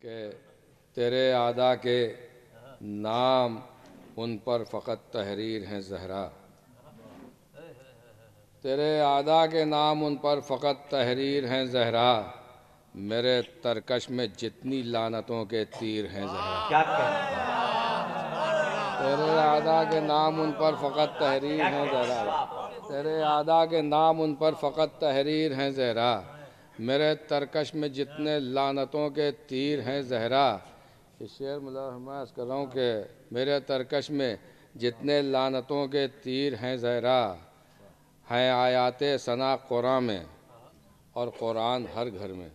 کہ تیرے اعداء کے نام ان پر فقط تحریر ہیں زہرا، تیرے اعداء کے نام ان پر فقط تحریر ہیں زہرا، میرے ترکش میں جتنی لعنتوں کے تیر ہیں زہرا۔ تیرے اعداء کے نام ان پر فقط تحریر ہیں زہرا، تیرے اعداء کے نام ان پر فقط تحریر ہیں زہرا، میرے ترکش میں جتنے لعنتوں کے تیر ہیں زہرا۔ یہ شعر ملاحظ کر رہا ہوں کہ میرے ترکش میں جتنے لعنتوں کے تیر ہیں زہرا، ہیں آیات ثنا قرآن میں اور قرآن ہر گھر میں،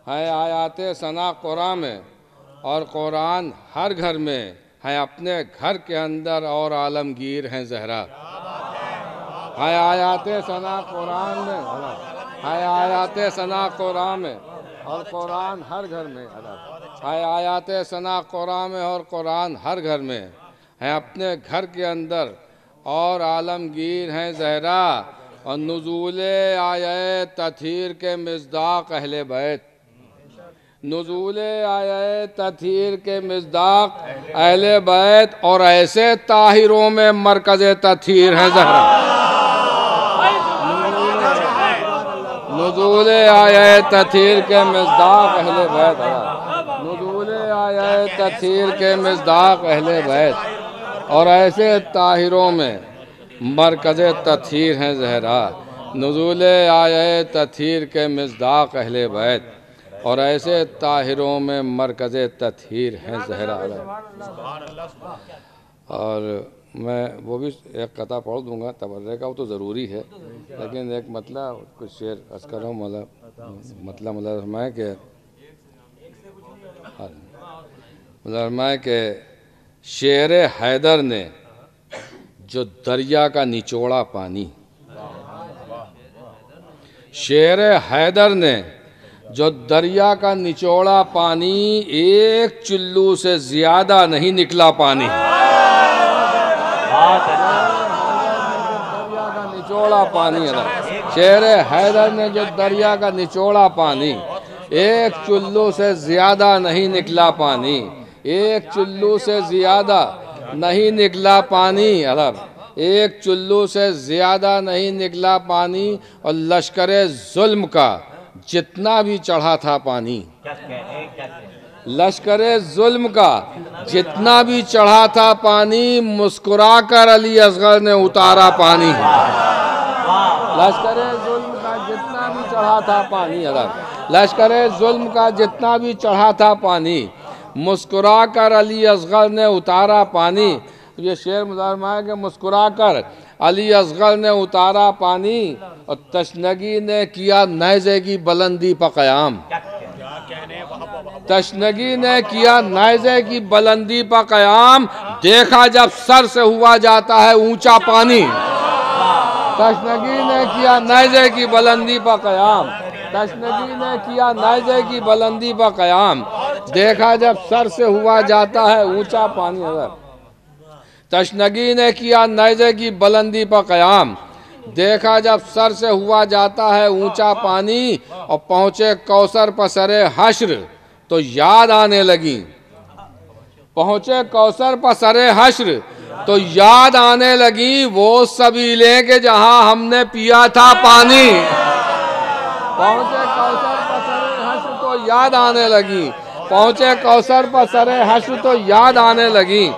ہیں آیات ثنا قرآن میں اور قرآن ہر گھر میں، ہیں اپنے گھر کے اندر اور عالمگیر ہیں زہرا۔ ہیں آیات ثنا قرآن میں، ہیں آیات ثنا قرآن میں اور قرآن ہر گھر میں، ہیں آیات ثنا قرآن میں اور قرآن ہر گھر میں، ہیں اپنے گھر کے اندر اور عالمگیر ہیں زہرا، اور نزول آیہ تطہیر کے مصداق اہل بیت، نزول آیہ تطہیر کے مصداق اہل بیت، اور ایسے طاہروں میں مرکز تطہیر ہیں زہرا۔ نزول آیہ تطہیر کے مصداق اہل بیت، نزول آیہ تطہیر کے مصداق اہل بیت، اور ایسے طاہروں میں مرکز تطہیر ہیں زہرا۔ نزول آیہ تطہیر کے مصداق اہل بیت، اور ایسے طاہروں میں مرکز تطہیر ہیں زہرا۔ اور میں وہ بھی ایک قطعہ پڑھ دوں گا تبرے کا، وہ تو ضروری ہے، لیکن ایک مطلب کچھ شعر عرض کر رہا ہوں، مطلب فرمائے کہ شعر حیدر نے جو دریا کا نچوڑا پانی، شعر حیدر نے جو دریا کا نچوڑا پانی، ایک چلو سے زیادہ نہیں نکلا پانی۔ دریا کا نچوڑا پانی، شعر حیدر نے جو دریا کا نچوڑا پانی، ایک چلو سے زیادہ نہیں نکلا پانی، ایک چلو سے زیادہ نہیں نکلا پانی، ایک چلو سے زیادہ نہیں نکلا پانی، اور لشکر ظلم کا جتنا بھی چڑھا تھا پانی، لشکر ظلم کا جتنا بھی چڑھا تھا پانی، مسکرا کر علی اصغر نے اتارا پانی۔ لشکر ظلم کا جتنا بھی چڑھا تھا پانی، لشکر ظلم کا جتنا بھی چڑھا تھا پانی، مسکرا کر علی اصغر نے اتارا پانی۔ یہ شعر مظاہرہ ہے کہ مسکرا کر علی اصغر نے اتارا پانی، اور تشنگی نے کیا نیزے کی بلندی پر قیام، تشنگی نے کیا نیزے کی بلندی پر قیام، دیکھا جب سر سے ہوا جاتا ہے اونچا پانی۔ تشنگی نے کیا نیزے کی بلندی پر قیام، تشنگی نے کیا نیزے کی بلندی پر قیام، دیکھا جب سر سے ہوا جاتا ہے اونچا پانی۔ تشنگی نے کیا نیزے کی بلندی پر قیام، دیکھا جب سر سے ہوا جاتا ہے اونچا پانی، اور پہنچے کوثر پر سر حشر تو یاد آنے لگی، پہنچے کوثر پر سر حشر تو یاد آنے لگی، وہ سبیلیں کہ جہاں ہم نے پیا تھا پانی۔ پہنچے کوثر پر سر حشر تو یاد آنے لگی، پہنچے کوثر پر سر حشر تو یاد آنے لگی،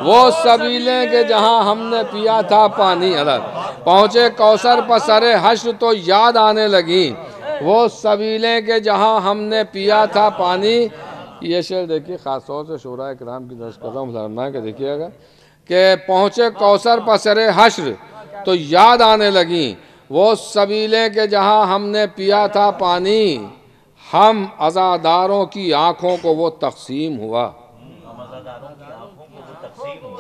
وہ سبیلیں کہ جہاں ہم نے پیا تھا پانی۔ پہنچے کوثر پر سر حشر تو یاد آنے لگی، وہ سبیلیں کہ جہاں ہم نے پیا تھا پانی۔ یہ شعر دیکھیے، خاص طور سے شعراء کرام کی درس کر رہا ہوں، فرمایا کہ دیکھیے گا کہ پہنچے کوثر پر سر حشر تو یاد آنے لگی، وہ سبیلیں کہ جہاں ہم نے پیا تھا پانی، ہم عزاداروں کی آنکھوں کو وہ تقسیم ہوا،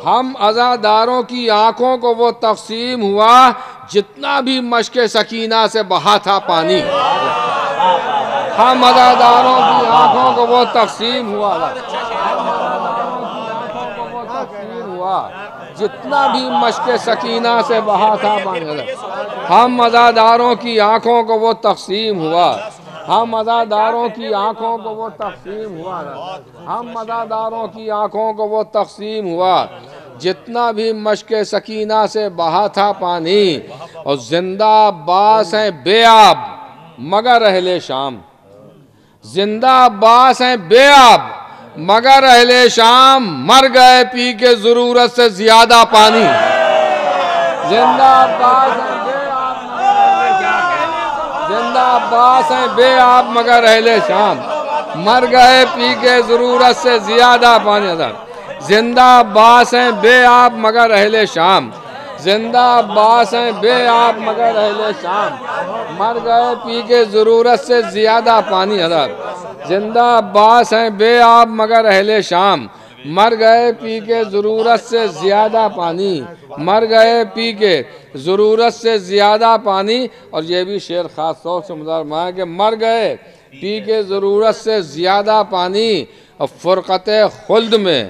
ہم عزاداروں کی آنکھوں کو وہ تقسیم ہوا، جتنا بھی مشک سکینہ سے بہا تھا پانی۔ ہم عزاداروں کی آنکھوں کو وہ تقسیم ہوا، جتنا بھی مشک سکینہ سے بہا تھا پانی۔ ہم عزاداروں کی آنکھوں کو وہ تقسیم ہوا، ہم عزاداروں کی آنکھوں کو وہ تقسیم ہوا، ہم عزاداروں کی آنکھوں کو وہ تقسیم ہوا جتنا بھی مشک سکینہ سے بہا تھا پانی، اور زندہ عباس ہیں بے آب مگر اہل شام، زندہ عباس ہیں بے آب مگر اہل شام، مر گئے پی کے ضرورت سے زیادہ پانی، زندہ عباس ہیں بے آب، زندہ عباس ہیں بے آب مگر اہل شام، مر گئے پی کے ضرورت سے زیادہ پانی، زندہ عباس ہیں بے آب مگر اہل شام، زندہ عباس ہیں بے آب مگر اہل شام، مر گئے پی کے ضرورت سے زیادہ پانی، زندہ عباس ہیں بے آب مگر اہل شام، مر گئے پی کے ضرورت سے زیادہ پانی، مر گئے پی کے ضرورت سے زیادہ پانی۔ اور یہ بھی شعر خاص طور سے مدارمہ ہے کہ مر گئے پی کے ضرورت سے زیادہ پانی، اور فرقت خلد میں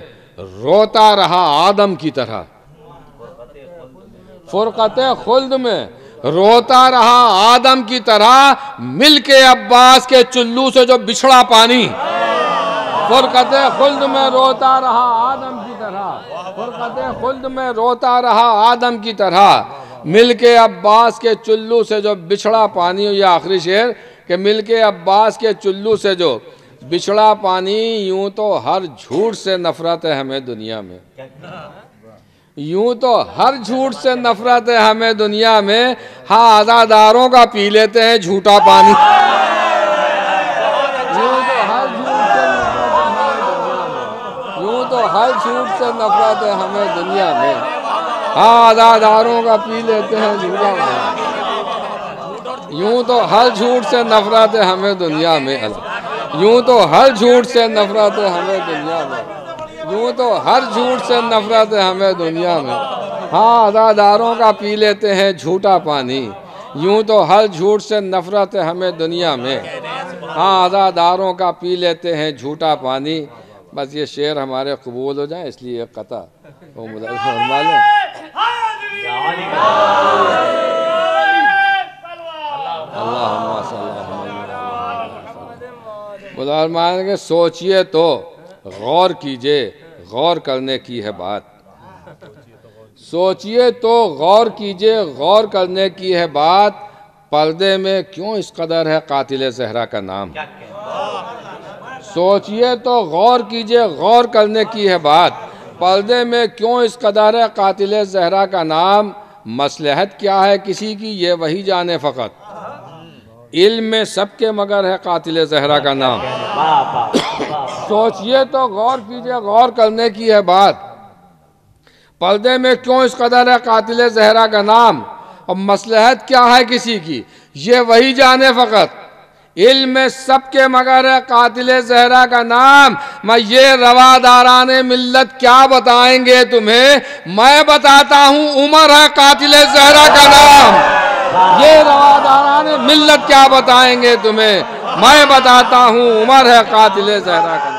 روتا رہا آدم کی طرح، فرقت خلد میں روتا رہا آدم کی طرح، مل کے عباس کے چلو سے جو بچھڑا پانی، فرقت خلد میں روتا رہا آدم کی طرح، فرقت خلد میں روتا رہا آدم کی طرح، مل کے عباس کے چلو سے جو بچھڑا پانی۔ یہ آخری شعر کہ مل کے عباس کے چلو سے جو بچھڑا پانی، یوں تو ہر جھوٹ سے نفرت ہے ہمیں دنیا میں، یوں تو ہر جھوٹ سے نفرت ہے ہمیں دنیا میں، ہاں عزاداروں کا پی لیتے ہیں جھوٹا پانی، یوں تو ہر جھوٹ سے نفرت ہے ہمیں دنیا میں، ہاں عزاداروں کا پی لیتے ہیں جھوٹا پانی، یوں تو ہر جھوٹ سے نفرت ہے ہمیں دنیا میں، یوں تو ہر جھوٹ سے نفرت ہے ہمیں دنیا میں، یوں تو ہر جھوٹ سے نفرت ہے ہمیں دنیا میں، ہاں عزاداروں کا پی لیتے ہیں جھوٹا پانی، یوں تو ہر جھوٹ سے نفرت ہے ہمیں دنیا میں، ہاں عزاداروں کا پی لیتے ہیں جھوٹا پانی۔ بس یہ شعر ہمارے قبول ہو جائیں اس لیے ایک قطع وہ فرما لیں۔ اللہم صلی اللہ علیہ کہ سوچئے تو غور کیجئے، غور کرنے کی ہے بات، سوچئے تو غور کیجئے، غور کرنے کی ہے بات، پردے میں کیوں اس قدر ہے قاتل زہرا کا نام، سوچئے تو غور کیجئے، غور کرنے کی ہے بات، پردے میں کیوں اس قدر ہے قاتل زہرا کا نام، مصلحت کیا ہے کسی کی یہ وہی جانے فقط، علم میں سب کے مگر ہے قاتل زہرا کا نام، سوچئے تو غور کیجئے، غور کرنے کی ہے بات، پردے میں کیوں اس قدر ہے قاتل زہرا کا نام، اور مصلحت کیا ہے کسی کی یہ وہی جانے فقط، علم میں سب کے مگر ہے قاتل زہرا کا نام، میں یہ رواداران ملت کیا بتائیں گے تمہیں، میں بتاتا ہوں عمر ہے قاتل زہرا کا نام، یہ رواداران ملت کیا بتائیں گے تمہیں، میں بتاتا ہوں عمر ہے قاتل زہرا کا نام۔